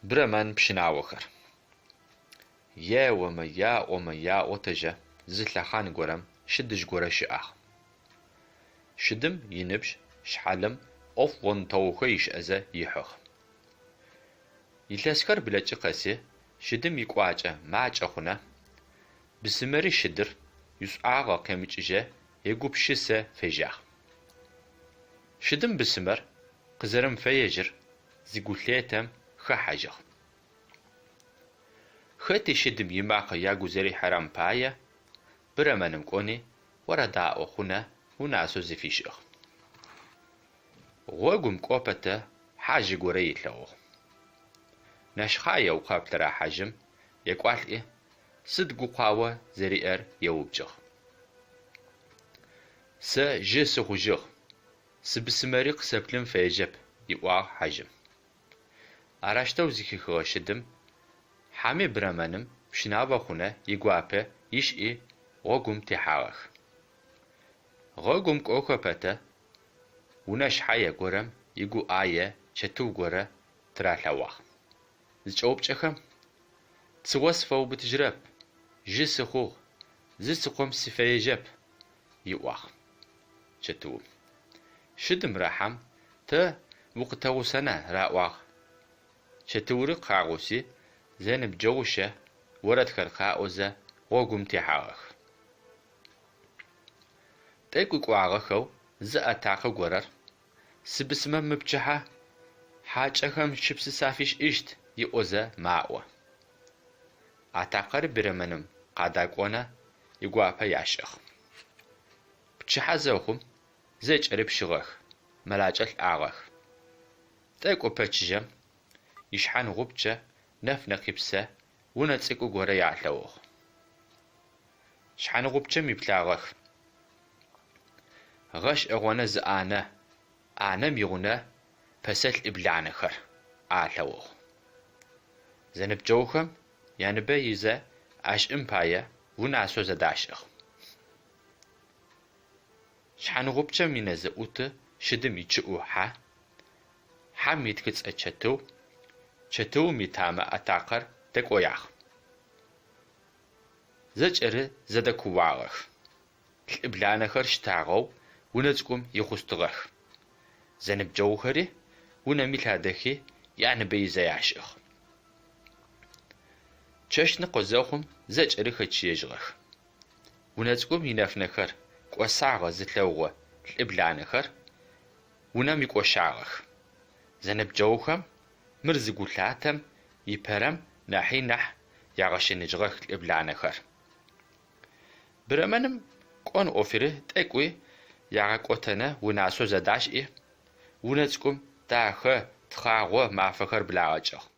برمان بشناوخر يا وما يا وتجا زلخان غورم شدج غورا شاخ شدم ينبش شحالم اوف ون توخيش ازا يحخ يلاسكر بلاچ قسي شدم يقواچا ماچخنا بسمري شدر يسعاغا كمچجه يغوبشسه فجاخ شدم بسمر قزرم فيجر زيغوليتم خحاجخ خطي شدم يماق ياغو زري حرام بايا برمانم قوني وردا اخونا وناسو زفيشخ غوغم قوبتا حاجي غوري يتلوخ نشخايا وقابترا حاجم يقوالئي صدقو قاوة زريئر يوبجخ س جس خوجخ سبسمري قسبلم فيجب يقوا حاجم اراشتو زكي خشدم حامي برمانم بشنابا خونه يقوابه يشئي غوغم تحاغخ غوغم قوكوبتا ونش حايا غورم يقو آيه شتو غورا ترالواخ زچوبچخم تسوسفو بتجرب جسخو زسقم سفيجب يواخ شتو شدم راحم تا وقتو سنة راواخ شتوري قاغوسي زينب جوشة ورد خرقاوزة غوغم تحاغخ تايكو قواغخو زا اتاقو غورر سبسمم مبچحا حاجخم شبس سافيش اشت يوزة ماوة اتاقر برمنم قاداقونا يقوابا ياشخ بچحا زوخم زيج عرب شغخ ملاجل آغخ تايكو بچجم يشحان غبچة نف نقبسة ونتسكو غورا يعلوخ شحان غبچة مبلاغخ غش اغوانا زآنا آنا ميغونا پسل ابلعنخر آلوخ زنب جوخم يعني بيزا اش امبايا وناسو زداشخ شحان غبچة مينزا اوت شدم يچئو حام يتكتس چتو ميتاما اتاقر تقوياخ زجر زدكواغخ الابلانخر شتاغو ونزقم يخستغخ زنب جوخري ونميلادخي يعني بيزا ياشخ چشن قزوخم زجر خچيجغخ ونزقم ينفنخر قوساغ زتلوغ الابلانخر ونميقوشاغخ زنب جوخم مرزقولاتم يبرم ناحي نح يغشنجغخ الابلانخر برمنم قون اوفره تقوي يغقوتنا وناسو زداش ونزقم داخ تخاغو مافخر بلاغچخ